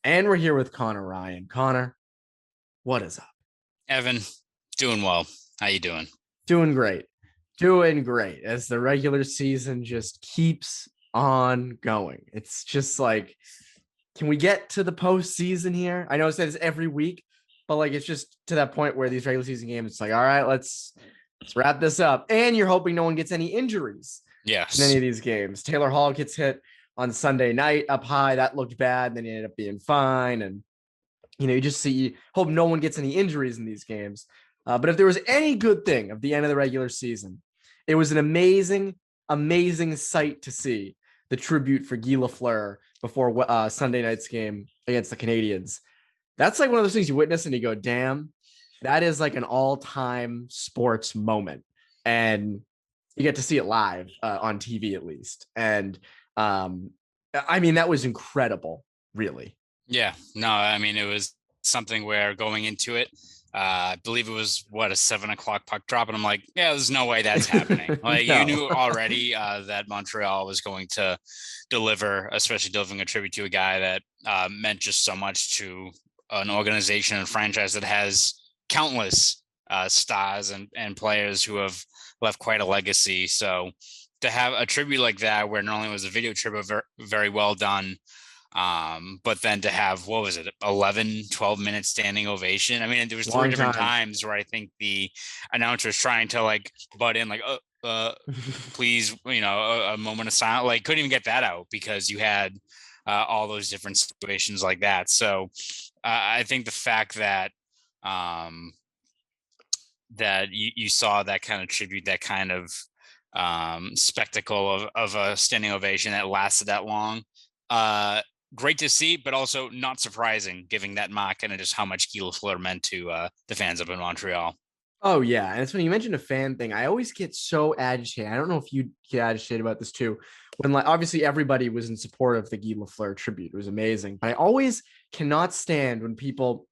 And we're here with Conor Ryan. Conor, what is up? Evan, doing well. How you doing? Doing great. Doing great as the regular season just keeps on going. It's just like, can we get to the postseason here? I know it says every week, but like it's just to that point where these regular season games, it's like, all right, let's wrap this up. And you're hoping no one gets any injuries in any Yes. of these games. Taylor Hall gets hit on Sunday night up high. That looked bad. And then he ended up being fine. And you just hope no one gets any injuries in these games. But if there was any good thing of the end of the regular season, it was an amazing, amazing sight to see the tribute for Guy Lafleur before Sunday night's game against the Canadians. That's like one of those things you witness and you go, damn, that is like an all-time sports moment. And you get to see it live on TV at least. And I mean, that was incredible, really. Yeah. No, I mean, it was something where going into it, I believe it was a 7 o'clock puck drop. And I'm like, yeah, there's no way that's happening. Like No. you knew already that Montreal was going to deliver, especially delivering a tribute to a guy that meant just so much to an organization and franchise that has countless stars and players who have left quite a legacy. So to have a tribute like that, where not only was the video tribute very, very well done, but then to have, what was it, 11, 12 minutes standing ovation. I mean, there was three different times where I think the announcer was trying to like butt in, like, please, a moment of silence. Like, couldn't even get that out because you had all those different situations like that. So I think the fact that that you saw that kind of tribute, that kind of spectacle of a standing ovation that lasted that long. Great to see, but also not surprising, given that mock and just how much Guy Lafleur meant to the fans up in Montreal. Oh, yeah. And it's when you mentioned a fan thing, I always get so agitated. I don't know if you get agitated about this too. When like obviously everybody was in support of the Guy Lafleur tribute. It was amazing. But I always cannot stand when people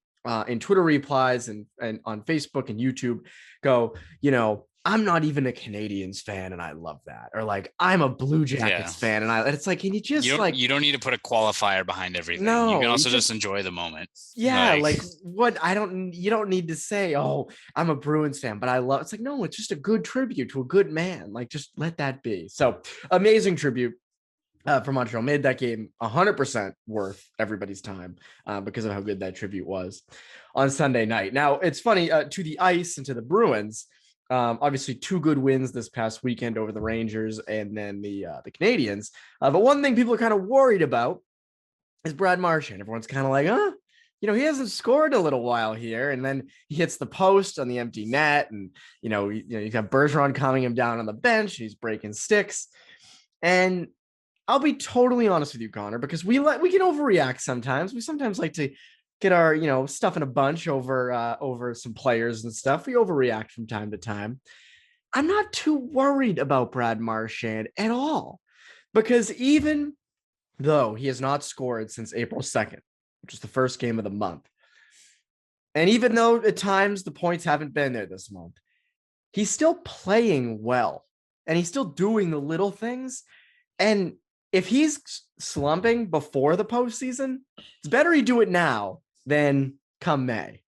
in Twitter replies and on Facebook and YouTube go, I'm not even a Canadians fan and I love that. Or like, I'm a Blue Jackets fan and it's like, can you just you don't need to put a qualifier behind everything. You can No, also just enjoy the moment. yeah, like what you don't need to say, oh, I'm a Bruins fan, but I love it's like, no, it's just a good tribute to a good man. Like, just let that be. So amazing tribute for Montreal. Made that game 100% worth everybody's time because of how good that tribute was on Sunday night. Now, it's funny to the ice and to the Bruins. Obviously, two good wins this past weekend over the Rangers and then the Canadians. But one thing people are kind of worried about is Brad Marchand. Everyone's kind of like, he hasn't scored in a little while here. And then he hits the post on the empty net. And, you got Bergeron calming him down on the bench. He's breaking sticks. And I'll be totally honest with you, Conor, because we can overreact sometimes. We sometimes like to get our, stuff in a bunch over some players and stuff. We overreact from time to time. I'm not too worried about Brad Marchand at all, because even though he has not scored since April 2nd, which is the first game of the month, and even though at times the points haven't been there this month, he's still playing well and he's still doing the little things. And if he's slumping before the postseason, it's better he do it now than come May.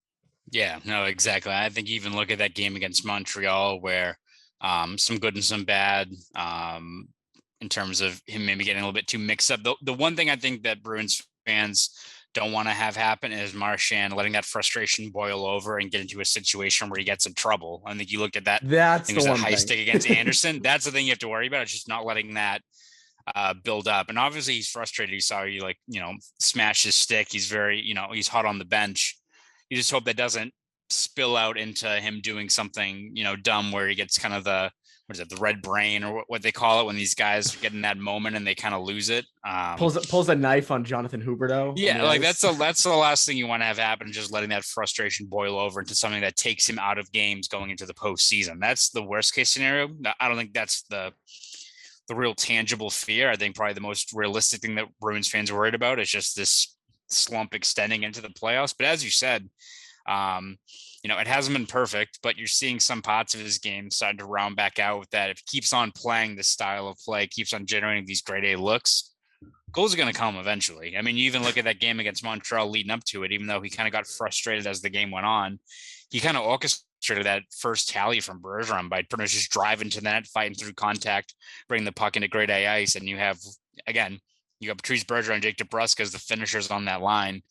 Yeah, no, exactly. I think you even look at that game against Montreal where some good and some bad in terms of him maybe getting a little bit too mixed up. The one thing I think that Bruins fans don't want to have happen is Marchand letting that frustration boil over and get into a situation where he gets in trouble. I think you looked at that. That's I think it was the that one high thing. stick against Anderson. That's the thing you have to worry about. It's just not letting that build up. And obviously he's frustrated. He saw you smash his stick. He's very, he's hot on the bench. You just hope that doesn't spill out into him doing something, dumb where he gets kind of the red brain or what they call it when these guys get in that moment and they kind of lose it. Pulls a knife on Jonathan Huberdeau. Yeah, like that's the last thing you want to have happen, just letting that frustration boil over into something that takes him out of games going into the postseason. That's the worst case scenario. I don't think that's the real tangible fear. I think probably the most realistic thing that Bruins fans are worried about is just this slump extending into the playoffs. But as you said, it hasn't been perfect, but you're seeing some parts of his game starting to round back out with that. If he keeps on playing this style of play, keeps on generating these grade A looks, goals are going to come eventually. I mean, you even look at that game against Montreal leading up to it, even though he kind of got frustrated as the game went on, he kind of orchestrated that first tally from Bergeron by pretty much just driving to the net, fighting through contact, bringing the puck into grade A ice. And you have, again, you got Patrice Bergeron and Jake DeBrusk as the finishers on that line.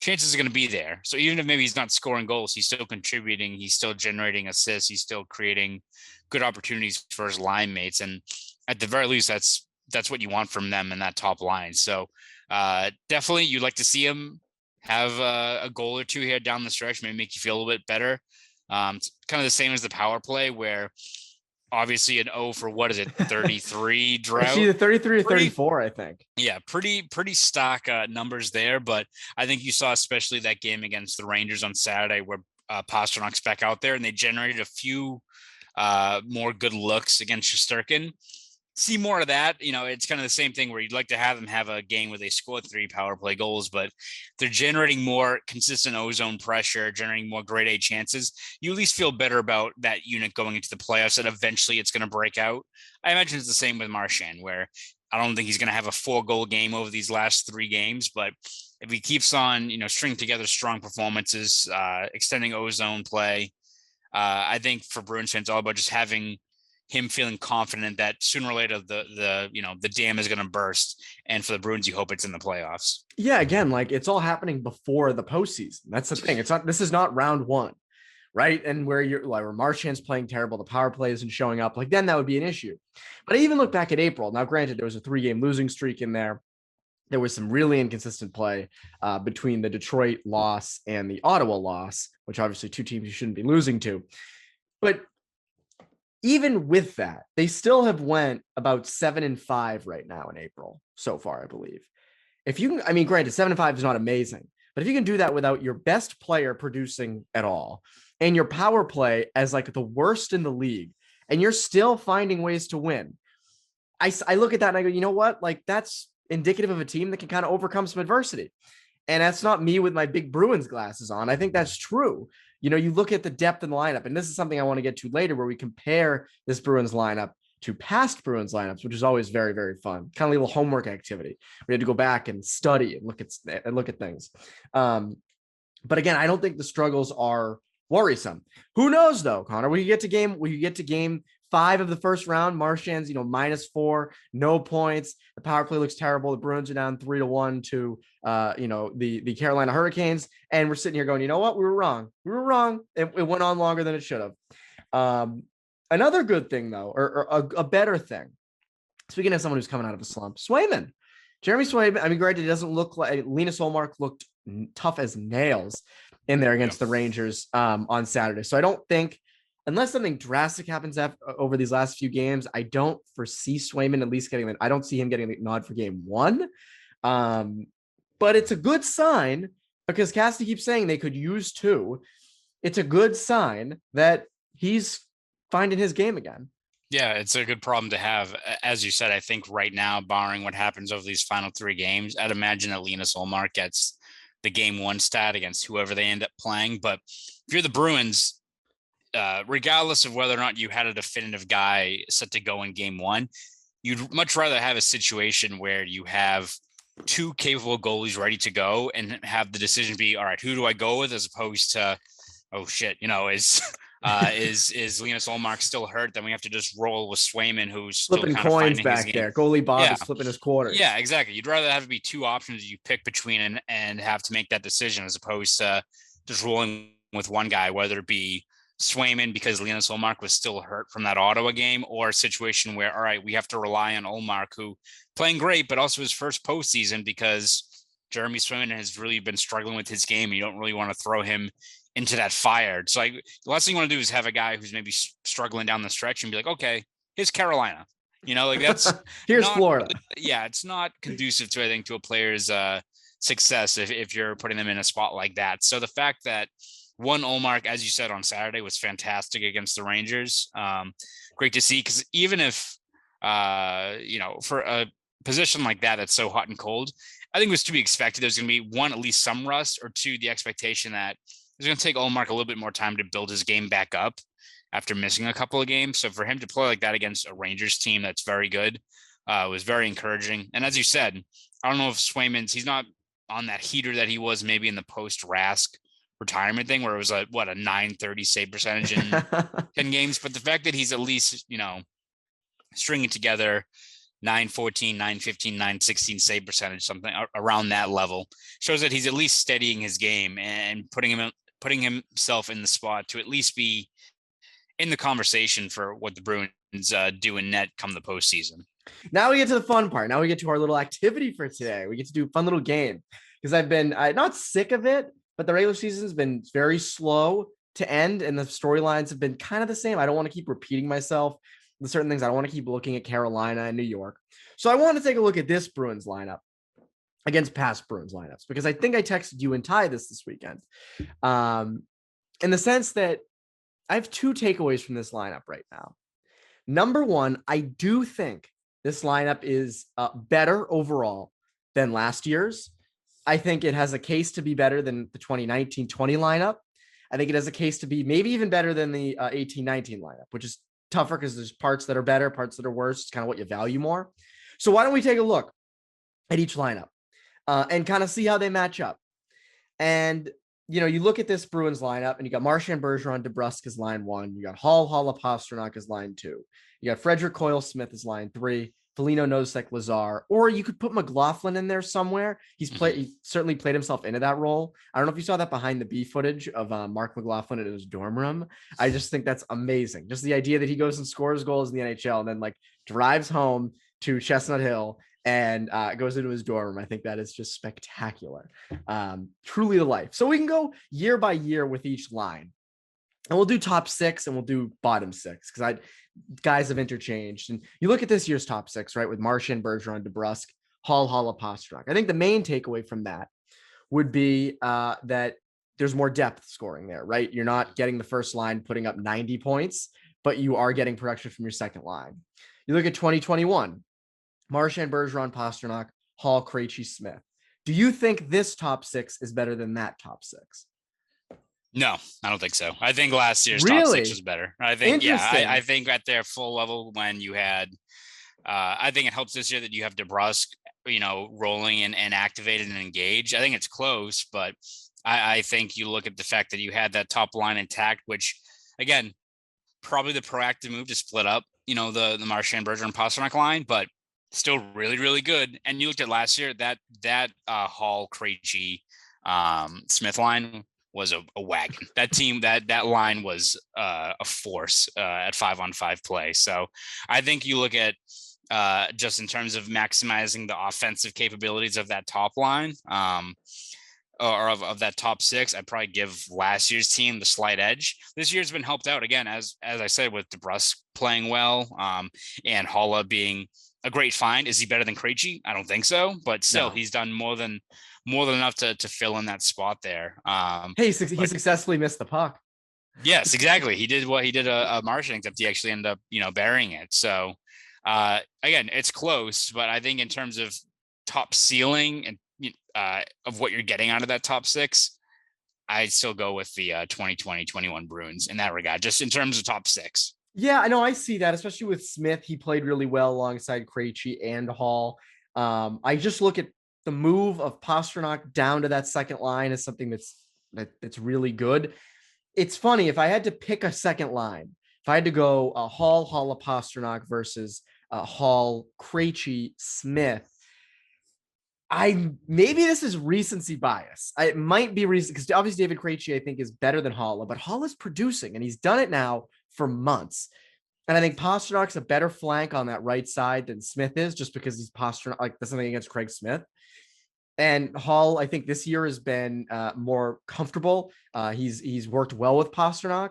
Chances are going to be there. So even if maybe he's not scoring goals, he's still contributing. He's still generating assists. He's still creating good opportunities for his line mates. And at the very least, that's what you want from them in that top line. So definitely you'd like to see him have a goal or two here down the stretch, maybe make you feel a little bit better. It's kind of the same as the power play where obviously an O for what is it, 33 drought? It's either 33 or 34, I think. Yeah, pretty stock numbers there. But I think you saw especially that game against the Rangers on Saturday where Pasternak's back out there and they generated a few more good looks against Shesterkin. See more of that. You know, it's kind of the same thing where you'd like to have them have a game where they score 3 power play goals, but they're generating more consistent ozone pressure, generating more grade A chances. You at least feel better about that unit going into the playoffs and eventually it's going to break out. I imagine it's the same with Marchand, where I don't think he's going to have a 4-goal game over these last 3 games, but if he keeps on, stringing together strong performances, extending ozone play, I think for Bruins fans, it's all about just having him feeling confident that sooner or later the dam is going to burst, and for the Bruins, you hope it's in the playoffs. Yeah, again, like it's all happening before the postseason. That's the thing. This is not round 1, right? And where Marchand's playing terrible, the power play isn't showing up. Like then that would be an issue. But I even look back at April. Now, granted, there was a 3-game losing streak in there. There was some really inconsistent play between the Detroit loss and the Ottawa loss, which obviously 2 teams you shouldn't be losing to. But even with that, they still have went about 7-5 right now in April so far, I believe. If you can, I mean, granted, 7-5 is not amazing, but if you can do that without your best player producing at all and your power play as like the worst in the league, and you're still finding ways to win, I look at that and I go, you know what? Like that's indicative of a team that can kind of overcome some adversity. And that's not me with my big Bruins glasses on. I think that's true. You look at the depth in the lineup, and this is something I want to get to later where we compare this Bruins lineup to past Bruins lineups, which is always very, very fun. Kind of a little homework activity. We had to go back and study and look at things. But again, I don't think the struggles are worrisome. Who knows though, Connor? When you get to game 5 of the first round, Marchand's, -4, no points. The power play looks terrible. The Bruins are down 3-1 to, the Carolina Hurricanes. And we're sitting here going, you know what? We were wrong. It went on longer than it should have. Another good thing though, or a better thing, speaking of someone who's coming out of a slump, Swayman. Jeremy Swayman, I mean, granted, it doesn't look like Linus Ullmark looked tough as nails in there against the Rangers on Saturday. So I don't think, unless something drastic happens over these last few games, I don't foresee Swayman at least getting it. I don't see him getting the nod for game 1. But it's a good sign because Cassidy keeps saying they could use 2. It's a good sign that he's finding his game again. Yeah, it's a good problem to have. As you said, I think right now, barring what happens over these final 3 games, I'd imagine that Linus Ullmark gets the game 1 stat against whoever they end up playing. But if you're the Bruins, regardless of whether or not you had a definitive guy set to go in game 1, you'd much rather have a situation where you have 2 capable goalies ready to go and have the decision be, all right, who do I go with, as opposed to, oh shit, is Linus Ullmark still hurt? Then we have to just roll with Swayman, who's flipping still coins back there. Goalie Bob is flipping his quarters. Yeah, exactly. You'd rather have it be 2 options you pick between and have to make that decision, as opposed to just rolling with one guy, whether it be Swayman because Linus Ullmark was still hurt from that Ottawa game, or a situation where, all right, we have to rely on Ullmark, who playing great, but also his first postseason because Jeremy Swayman has really been struggling with his game. And you don't really want to throw him into that fire. So the last thing you want to do is have a guy who's maybe struggling down the stretch and be like, okay, here's Carolina. That's here's Florida. Yeah, it's not conducive to, I think, to a player's success if you're putting them in a spot like that. So the fact that Ullmark, as you said on Saturday, was fantastic against the Rangers. Great to see, because even if for a position like that that's so hot and cold, I think it was to be expected. There's going to be 1, at least some rust, or 2, the expectation that it's going to take Ullmark a little bit more time to build his game back up after missing a couple of games. So for him to play like that against a Rangers team that's very good, was very encouraging. And as you said, I don't know if he's not on that heater that he was maybe in the post-Rask retirement thing where it was a 930 save percentage in 10 games. But the fact that he's at least, stringing together 914, 915, 916 save percentage, something around that level, shows that he's at least steadying his game and putting himself in the spot to at least be in the conversation for what the Bruins do in net come the postseason. Now we get to the fun part. Now we get to our little activity for today. We get to do a fun little game because I've been not sick of it, but the regular season has been very slow to end and the storylines have been kind of the same. I don't want to keep repeating myself with certain things. I don't want to keep looking at Carolina and New York. So I want to take a look at this Bruins lineup against past Bruins lineups because I think I texted you and Ty this weekend. In the sense that I have two takeaways from this lineup right now. Number one, I do think this lineup is better overall than last year's. I think it has a case to be better than the 2019-20 lineup. I think it has a case to be maybe even better than the 18-19 lineup, which is tougher because there's parts that are better, parts that are worse. It's kind of what you value more. So why don't we take a look at each lineup and kind of see how they match up? And, you look at this Bruins lineup and you got Marchand, Bergeron, DeBrusk as line one. You got Hall, Pastrnak as line two. You got Frederick Coyle Smith as line three. Foligno, Nosek, Lazar, or you could put McLaughlin in there somewhere. He certainly played himself into that role. I don't know if you saw that behind the B footage of Mark McLaughlin in his dorm room. I just think that's amazing. Just the idea that he goes and scores goals in the NHL and then drives home to Chestnut Hill and goes into his dorm room. I think that is just spectacular. Truly the life. So we can go year by year with each line. And we'll do top six and we'll do bottom six because guys have interchanged. And you look at this year's top six, right, with Marchand, Bergeron, DeBrusk, Hall, Pastrnak. I think the main takeaway from that would be that there's more depth scoring there, right? You're not getting the first line putting up 90 points, but you are getting production from your second line. You look at 2021, Marchand, Bergeron, Pastrnak, Hall, Krejci, Smith. Do you think this top six is better than that top six? No, I don't think so. I think last year's top six was better. I think, I think at their full level when you had, I think it helps this year that you have DeBrusk, rolling and activated and engaged. I think it's close, but I think you look at the fact that you had that top line intact, which again, probably the proactive move to split up, the Marchand, Bergeron, Pastrnak line, but still really, really good. And you looked at last year that Hall, Krejci, Smith line was a wagon. That team, that line was a force at 5-on-5 play. So I think you look at just in terms of maximizing the offensive capabilities of that top line or of that top six, I'd probably give last year's team the slight edge. This year's been helped out again, as I said, with DeBrusk playing well and Holla being a great find. Is he better than Krejci? I don't think so, but still, he's done more than enough to fill in that spot there. He successfully missed the puck. Yes, exactly. He did what he did a Marchand, except he actually ended up, burying it. So again, it's close, but I think in terms of top ceiling and of what you're getting out of that top six, I'd still go with the 2020-21 Bruins in that regard, just in terms of top six. Yeah, I know. I see that, especially with Smith. He played really well alongside Krejci and Hall. I just look at the move of Pastrnak down to that second line as something that's really good. It's funny, if I had to pick a second line, if I had to go Hall, Pastrnak versus Hall, Krejci, Smith, maybe this is recency bias. It might be recent because obviously David Krejci, I think, is better than Hall, but Hall is producing and he's done it now for months. And I think Pasternak's a better flank on that right side than Smith is, just because he's Pastrnak. That's something against Craig Smith. And Hall, I think this year has been more comfortable. He's worked well with Pastrnak.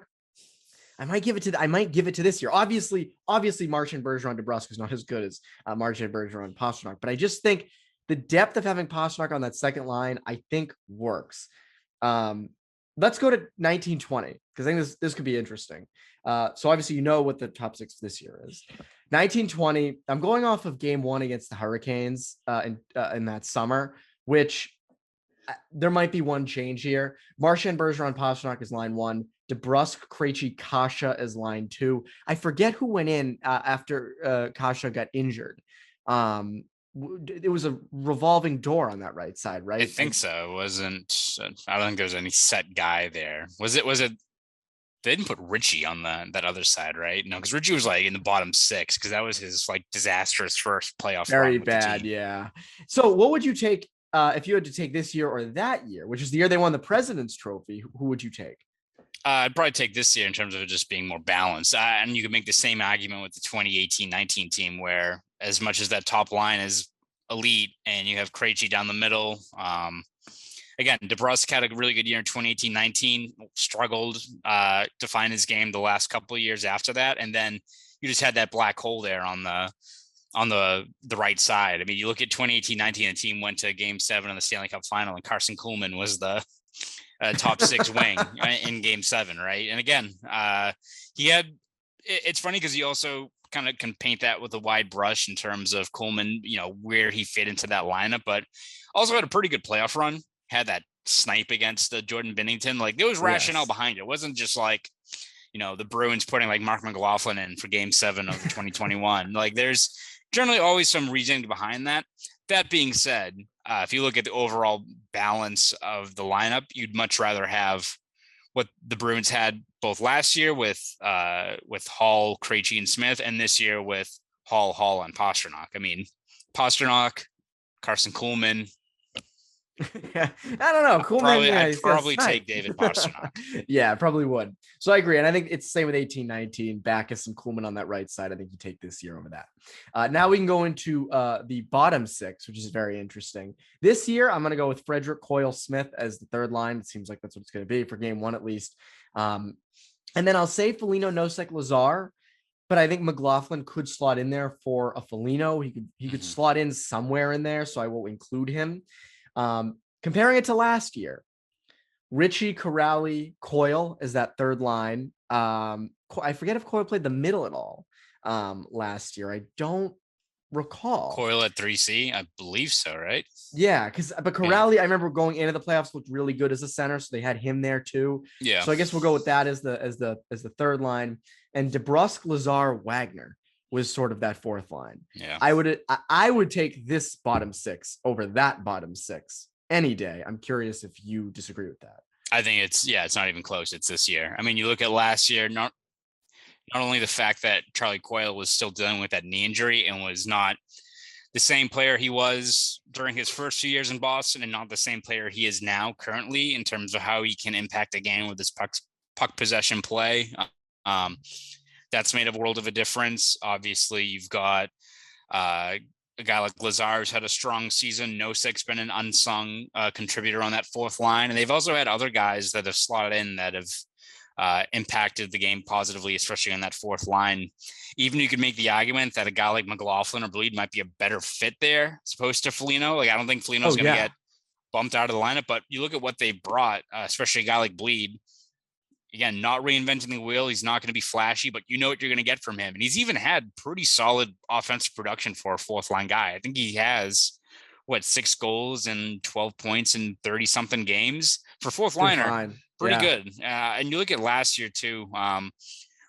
I might give it to this year. Obviously, Marchand, Bergeron, DeBrusk is not as good as Marchand, Bergeron, Pastrnak, but I just think the depth of having Pastrnak on that second line, I think works. Let's go to 1920 because I think this could be interesting. So obviously, what the top six this year is. 1920. I'm going off of game one against the Hurricanes in that summer, which there might be one change here. Marchand, Bergeron, Pastrnak is line one. DeBrusk, Krejci, Kasha is line two. I forget who went in after Kasha got injured. It was a revolving door on that right side, I right? think so. It wasn't. I don't think there was any set guy there. Was it? Was it? They didn't put Richie on that other side, right? No, because Richie was like in the bottom six because that was his like disastrous first playoff Very run with the bad, team. yeah. So what would you take if you had to take this year or that year, which is the year they won the President's Trophy? Who would you take? I'd probably take this year in terms of it just being more balanced. And you could make the same argument with the 2018-19 team, where as much as that top line is elite and you have Krejci down the middle, again, DeBrusk had a really good year in 2018-19, struggled to find his game the last couple of years after that. And then you just had that black hole there on the right side. I mean, you look at 2018-19, the team went to Game 7 of the Stanley Cup Final, and Carson Kuhlman was the top six wing in Game 7, right? And again, he had. It's funny because he also kind of can paint that with a wide brush in terms of Kuhlman, where he fit into that lineup, but also had a pretty good playoff run. Had that snipe against Jordan Binnington. Like there was rationale behind it. It wasn't just like, the Bruins putting like Mark McLaughlin in for Game 7 of 2021. Like there's generally always some reasoning behind that. That being said, if you look at the overall balance of the lineup, you'd much rather have what the Bruins had both last year with Hall, Krejci, and Smith, and this year with Hall, and Pastrnak. I mean, Pastrnak, Carson Kuhlman. Yeah, I don't know. Cool, I'd man. probably take David Pastrnak. Yeah, probably would. So I agree. And I think it's the same with 18-19, Backus and Kuhlman on that right side. I think you take this year over that. Now we can go into the bottom six, which is very interesting. This year, I'm going to go with Frederick Coyle Smith as the third line. It seems like that's what it's going to be for Game 1 at least. And then I'll say Foligno, Nosek, Lazar. But I think McLaughlin could slot in there for a Foligno. He could slot in somewhere in there, so I will include him. Comparing it to last year, Richie, Corrali, Coyle is that third line. I forget if Coyle played the middle at all last year. I don't recall. Coyle at 3C, I believe so, right? Yeah, but Corrali, I remember going into the playoffs looked really good as a center, so they had him there too. Yeah. So I guess we'll go with that as the third line. And DeBrusk, Lazar, Wagner was sort of that fourth line. Yeah. I would take this bottom six over that bottom six any day. I'm curious if you disagree with that. I think it's not even close. It's this year. I mean, you look at last year, not only the fact that Charlie Coyle was still dealing with that knee injury and was not the same player he was during his first few years in Boston and not the same player he is now currently in terms of how he can impact a game with his puck possession play. That's made a world of a difference. Obviously, you've got a guy like Lazar who's had a strong season. Nosek's been an unsung contributor on that fourth line. And they've also had other guys that have slotted in that have impacted the game positively, especially on that fourth line. Even you could make the argument that a guy like McLaughlin or Bleed might be a better fit there as opposed to Foligno. Like, I don't think Foligno's going to get bumped out of the lineup, but you look at what they brought, especially a guy like Bleed. Again, not reinventing the wheel. He's not going to be flashy, but you know what you're going to get from him. And he's even had pretty solid offensive production for a fourth line guy. I think he has 6 goals and 12 points in 30 something games for fourth liner. Pretty good. And you look at last year too,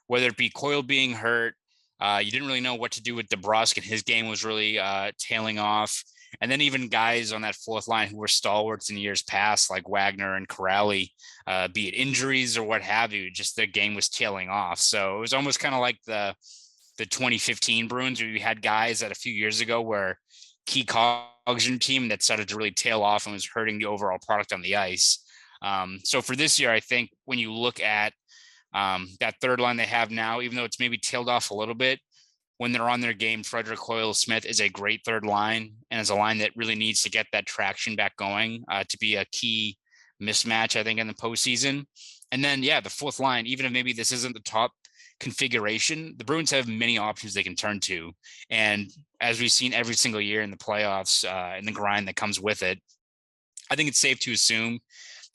whether it be Coyle being hurt, you didn't really know what to do with DeBrusk, and his game was really tailing off. And then even guys on that fourth line who were stalwarts in years past, like Wagner and Corrali, be it injuries or what have you, just their game was tailing off. So it was almost kind of like the 2015 Bruins, where you had guys that a few years ago were key cogs in your team that started to really tail off and was hurting the overall product on the ice. So for this year, I think when you look at that third line they have now, even though it's maybe tailed off a little bit, when they're on their game, Frederick Coyle Smith is a great third line and is a line that really needs to get that traction back going to be a key mismatch, I think, in the postseason. And then, the fourth line, even if maybe this isn't the top configuration, the Bruins have many options they can turn to. And as we've seen every single year in the playoffs and the grind that comes with it, I think it's safe to assume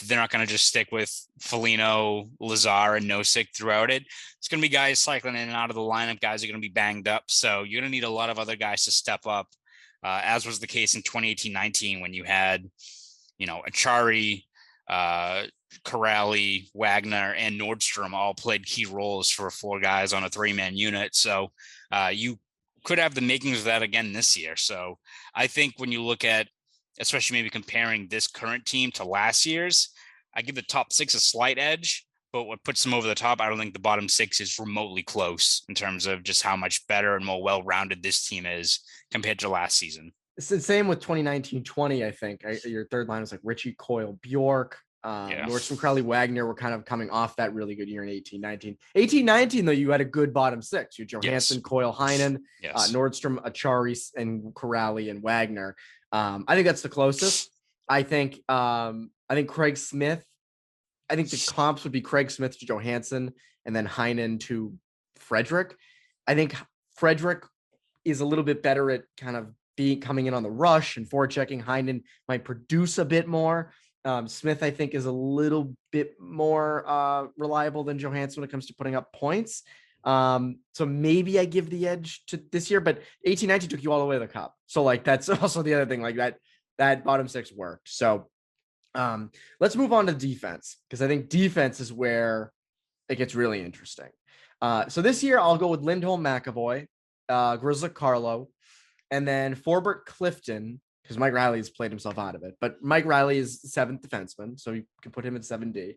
they're not going to just stick with Foligno, Lazar, and Nosek throughout it. It's going to be guys cycling in and out of the lineup. Guys are going to be banged up. So you're going to need a lot of other guys to step up, as was the case in 2018-19 when you had, Achari, Corrali, Wagner, and Nordstrom all played key roles for 4 guys on a 3-man unit. So you could have the makings of that again this year. So I think when you look at, especially maybe comparing this current team to last year's, I give the top 6 a slight edge, but what puts them over the top, I don't think the bottom 6 is remotely close in terms of just how much better and more well-rounded this team is compared to last season. It's the same with 2019-20, I think. Your third line was like Richie, Coyle, Bjork, Nordstrom, Crowley, Wagner were kind of coming off that really good year in 18-19. 18-19, though, you had a good bottom 6. You had Johansson, yes. Coyle, Heinen, yes. Nordstrom, Chara, and Corrali and Wagner. I think that's the closest. I think Craig Smith. I think the comps would be Craig Smith to Johansson and then Heinen to Frederick. I think Frederick is a little bit better at kind of coming in on the rush and forechecking. Heinen might produce a bit more. Smith, I think, is a little bit more reliable than Johansson when it comes to putting up points. So maybe I give the edge to this year, but 18-19 took you all the way to the cup. So like, that's also the other thing, like that bottom 6 worked. So let's move on to defense, because I think defense is where it gets really interesting. So this year I'll go with Lindholm, McAvoy, Grizzly, Carlo, and then Forbort, Clifton, because Mike Riley's played himself out of it. But Mike Riley is the 7th defenseman, so you can put him at 7D.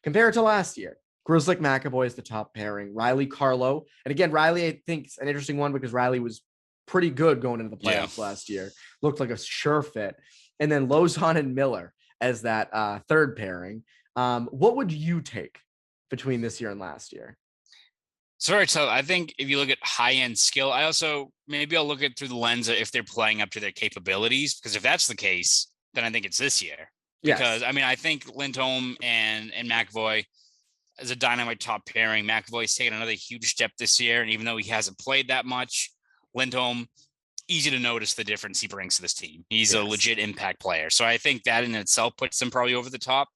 Compared to last year, Grizzly, McAvoy is the top pairing. Riley, Carlo. And again, Riley, I think, is an interesting one because Riley was pretty good going into the playoffs last year. Looked like a sure fit. And then Lozon and Miller as that third pairing. What would you take between this year and last year? It's very tough. I think if you look at high-end skill, maybe I'll look at through the lens of if they're playing up to their capabilities, because if that's the case, then I think it's this year. Because, yes. I mean, I think Lindholm and McAvoy is a dynamite top pairing. McAvoy's taken another huge step this year, and even though he hasn't played that much, Lindholm, easy to notice the difference he brings to this team. He's a legit impact player. So I think that in itself puts them probably over the top.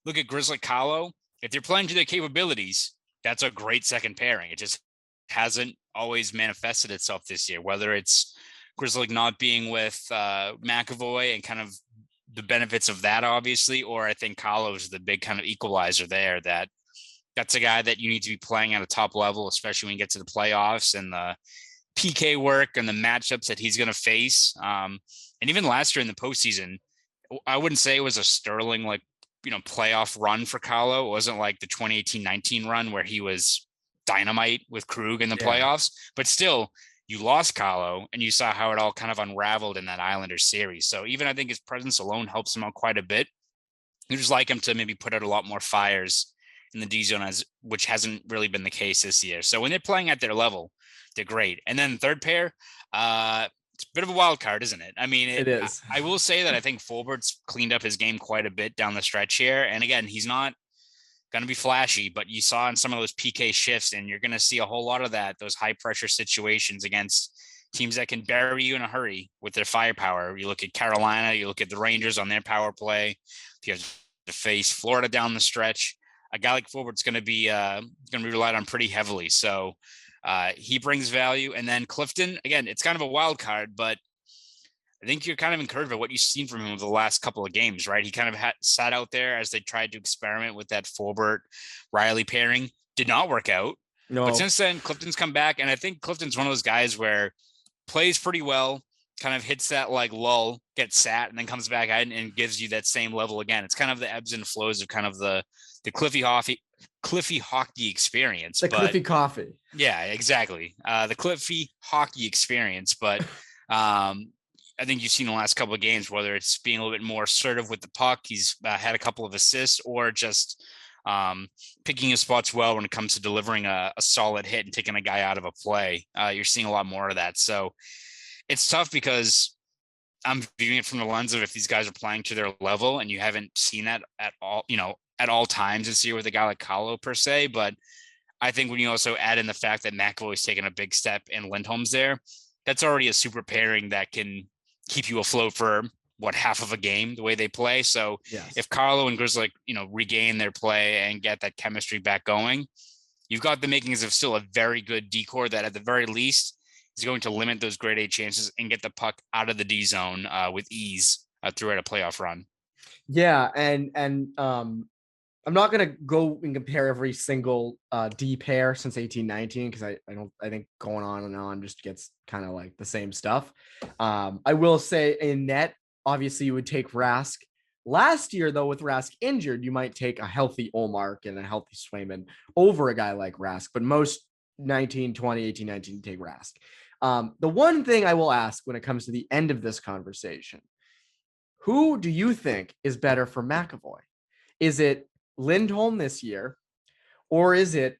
Look at Grizzly, Carlo. If they're playing to their capabilities, that's a great second pairing. It just hasn't always manifested itself this year, whether it's Grizzly not being with McAvoy and kind of the benefits of that, obviously, or I think Carlo's the big kind of equalizer there. That's a guy that you need to be playing at a top level, especially when you get to the playoffs and the PK work and the matchups that he's going to face. And even last year in the postseason, I wouldn't say it was a sterling, playoff run for Carlo. It wasn't like the 2018-19 run where he was dynamite with Krug in the playoffs, but still you lost Carlo and you saw how it all kind of unraveled in that Islanders series. So even I think his presence alone helps him out quite a bit. You just like him to maybe put out a lot more fires in the D zone, which hasn't really been the case this year. So when they're playing at their level, they're great. And then third pair, it's a bit of a wild card, isn't it? I mean, it is. I will say that I think Forbort's cleaned up his game quite a bit down the stretch here. And again, he's not going to be flashy, but you saw in some of those PK shifts, and you're going to see a whole lot of that, those high pressure situations against teams that can bury you in a hurry with their firepower. You look at Carolina, you look at the Rangers on their power play. You have to face Florida down the stretch. A guy like Forbort's going to be relied on pretty heavily. So he brings value. And then Clifton, again, it's kind of a wild card, but I think you're kind of encouraged by what you've seen from him over the last couple of games, right? He kind of sat out there as they tried to experiment with that Forbort-Riley pairing. Did not work out. No. But since then, Clifton's come back, and I think Clifton's one of those guys where plays pretty well, kind of hits that like lull, gets sat, and then comes back out and gives you that same level again. It's kind of the ebbs and flows of kind of the Cliffy hockey experience. Cliffy coffee. Yeah, exactly. The Cliffy hockey experience. But I think you've seen the last couple of games, whether it's being a little bit more assertive with the puck, he's had a couple of assists, or just picking his spots well when it comes to delivering a solid hit and taking a guy out of a play. You're seeing a lot more of that. So it's tough because I'm viewing it from the lens of if these guys are playing to their level, and you haven't seen that at all, at all times this year with a guy like Carlo per se. But I think when you also add in the fact that McAvoy's taken a big step and Lindholm's there, that's already a super pairing that can keep you afloat for half of a game, the way they play. So if Carlo and Grizzly, regain their play and get that chemistry back going, you've got the makings of still a very good decor that at the very least is going to limit those grade A chances and get the puck out of the D zone with ease throughout a playoff run. Yeah. And I'm not gonna go and compare every single D pair since 1819 because I think going on and on just gets kind of like the same stuff. I will say in net, obviously you would take Rask. Last year, though, with Rask injured, you might take a healthy Olmark and a healthy Swayman over a guy like Rask, but most 19, 20, 18, 19 take Rask. The one thing I will ask when it comes to the end of this conversation, who do you think is better for McAvoy? Is it Lindholm this year, or is it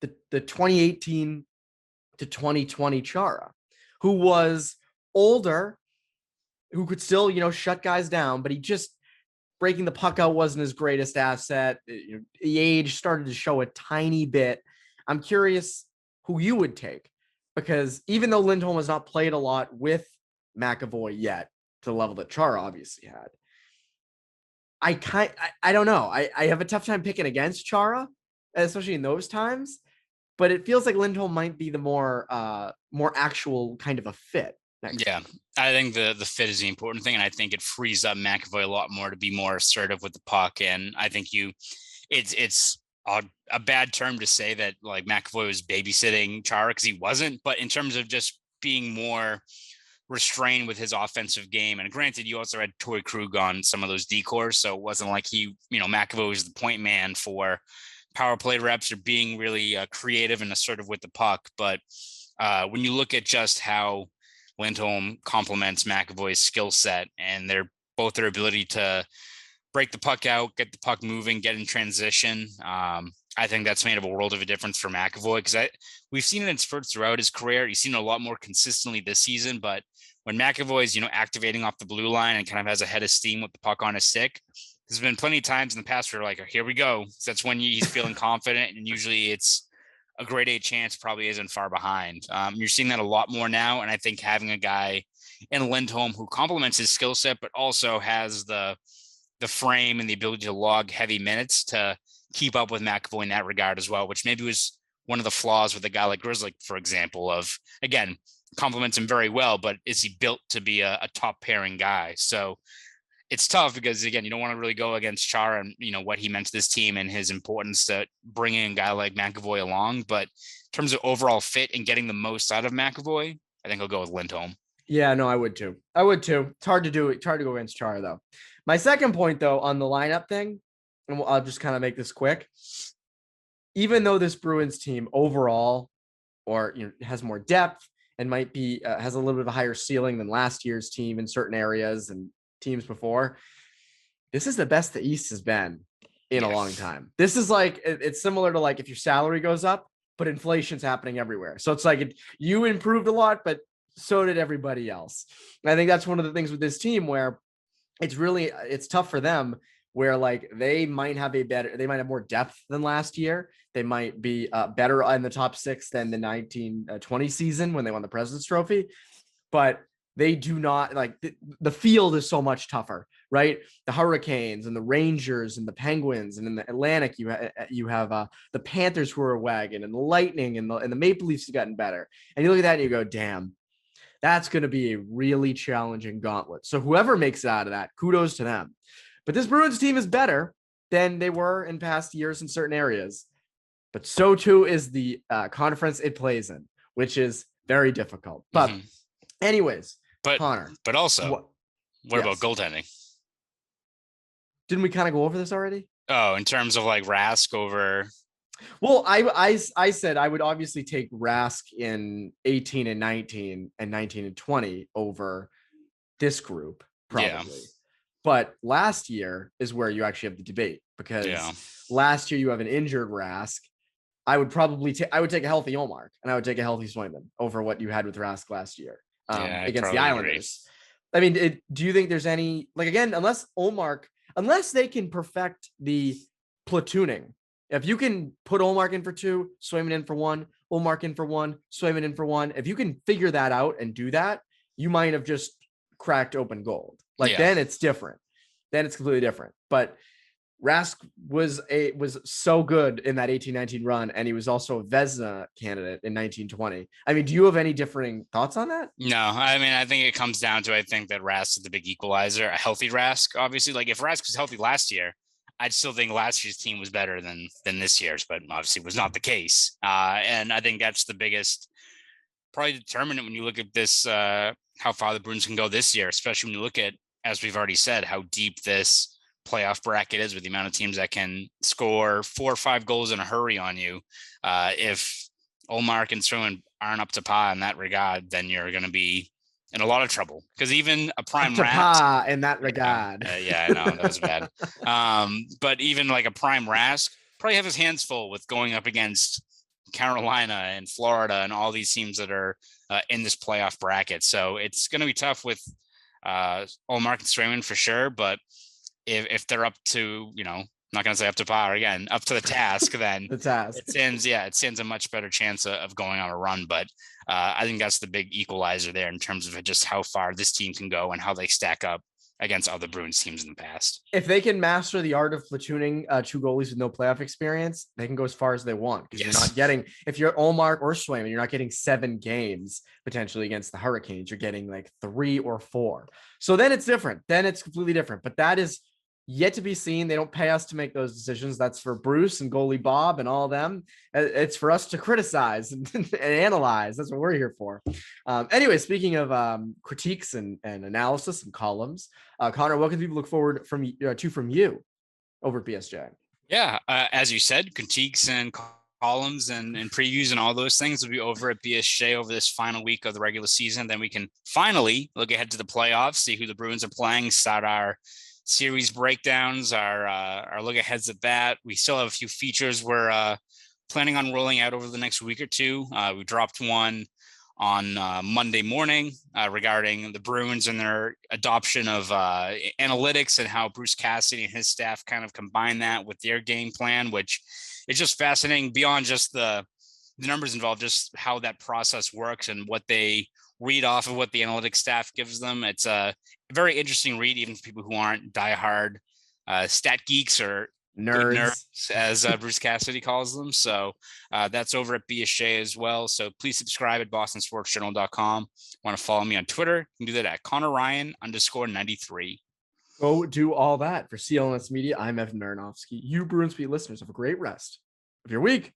the 2018 to 2020 Chara, who was older, who could still, shut guys down, but he just breaking the puck out wasn't his greatest asset. The age started to show a tiny bit. I'm curious who you would take, because even though Lindholm has not played a lot with McAvoy yet to the level that Chara obviously had, I don't know. I have a tough time picking against Chara, especially in those times. But it feels like Lindholm might be the more actual kind of a fit. Yeah, I think the fit is the important thing, and I think it frees up McAvoy a lot more to be more assertive with the puck. And I think it's a bad term to say that like McAvoy was babysitting Chara, because he wasn't. But in terms of just being more restrained with his offensive game, and granted, you also had Torrey Krug on some of those decors, so it wasn't like McAvoy was the point man for power play reps or being really creative and assertive with the puck. But when you look at just how Lindholm complements McAvoy's skill set and both their ability to break the puck out, get the puck moving, get in transition, I think that's made a world of a difference for McAvoy, because we've seen it in spurts throughout his career. He's seen it a lot more consistently this season, but when McAvoy is, activating off the blue line and kind of has a head of steam with the puck on his stick, there's been plenty of times in the past where like, here we go. So that's when he's feeling confident, and usually it's a grade A chance probably isn't far behind. You're seeing that a lot more now, and I think having a guy in Lindholm who complements his skill set, but also has the frame and the ability to log heavy minutes to keep up with McAvoy in that regard as well, which maybe was one of the flaws with a guy like Grizzly, for example, of, again, complements him very well, but is he built to be a top pairing guy? So it's tough because, again, you don't want to really go against Chara and, what he meant to this team and his importance to bringing a guy like McAvoy along. But in terms of overall fit and getting the most out of McAvoy, I think I'll go with Lindholm. Yeah, no, I would too. It's hard to do it. It's hard to go against Chara, though. My second point, though, on the lineup thing, and I'll just kind of make this quick. Even though this Bruins team overall, has more depth and might be has a little bit of a higher ceiling than last year's team in certain areas and teams before, this is the best the East has been in a long time. This is like, it's similar to like if your salary goes up, but inflation's happening everywhere. So it's like you improved a lot, but so did everybody else. And I think that's one of the things with this team where it's tough for them, where like they might have more depth than last year. They might be better in the top six than the 1920 season when they won the President's Trophy, but they do not like the field is so much tougher, right? The Hurricanes and the Rangers and the Penguins, and in the Atlantic, you have the Panthers who are a wagon, and the Lightning and the Maple Leafs have gotten better. And you look at that and you go, damn, that's going to be a really challenging gauntlet. So whoever makes it out of that, kudos to them. But this Bruins team is better than they were in past years in certain areas. But so too is the conference it plays in, which is very difficult. But anyways, Connor. But also, what about goaltending? Didn't we kind of go over this already? Oh, in terms of like Rask over. Well, I said I would obviously take Rask in 18 and 19 and 19 and 20 over this group, probably. Yeah. But last year is where you actually have the debate, because last year you have an injured Rask. I would probably take a healthy Olmark, and I would take a healthy Swayman over what you had with Rask last year against the Islanders. Agree. I mean, do you think there's any, like, again, unless they can perfect the platooning, if you can put Olmark in for 2, Swayman in for 1, Olmark in for 1, Swayman in for 1, if you can figure that out and do that, you might have just cracked open gold. Then it's different. Then it's completely different. But Rask was so good in that 18-19 run, and he was also a Vezina candidate in 1920. I mean, do you have any differing thoughts on that? No, I mean, I think it comes down to, I think that Rask is the big equalizer, a healthy Rask, obviously. Like if Rask was healthy last year, I'd still think last year's team was better than this year's, but obviously was not the case. And I think that's the biggest probably determinant when you look at this, how far the Bruins can go this year, especially when you look at, as we've already said, how deep this playoff bracket is with the amount of teams that can score 4 or 5 goals in a hurry on you. If Ullmark and Swayman aren't up to par in that regard, then you're going to be in a lot of trouble, because even a prime Rask in that regard. Yeah, I know that was bad. But even like a prime Rask probably have his hands full with going up against Carolina and Florida and all these teams that are in this playoff bracket. So it's going to be tough with Ullmark and Swayman for sure. But if they're up to, not going to say up to par again, up to the task, then it stands a much better chance of going on a run. But I think that's the big equalizer there in terms of just how far this team can go and how they stack up against other Bruins teams in the past. If they can master the art of platooning 2 goalies with no playoff experience, they can go as far as they want, because you're not getting, if you're Ullmark or Swayman, you're not getting 7 games potentially against the Hurricanes. You're getting like 3 or 4. So then it's different. Then it's completely different. But that is yet to be seen. They don't pay us to make those decisions. That's for Bruce and goalie Bob and all of them. It's for us to criticize and analyze. That's what we're here for. Anyway, speaking of critiques and analysis and columns, Conor, what can people look forward from you over at BSJ? Yeah, as you said, critiques and columns and previews and all those things will be over at BSJ over this final week of the regular season. Then we can finally look ahead to the playoffs, see who the Bruins are playing, start our series breakdowns, our look aheads at that. We still have a few features we're planning on rolling out over the next week or two. We dropped one on Monday morning regarding the Bruins and their adoption of analytics and how Bruce Cassidy and his staff kind of combine that with their game plan, which is just fascinating beyond just the numbers involved, just how that process works and what they read off of what the analytics staff gives them. It's a very interesting read, even for people who aren't diehard stat geeks or nerds, as Bruce Cassidy calls them. So that's over at BSJ as well. So please subscribe at bostonsportsjournal.com. Want to follow me on Twitter? You can do that at ConorRyan_93. Go do all that. For CLNS Media, I'm Evan Marinofsky. You Bruins Beat listeners, have a great rest of your week.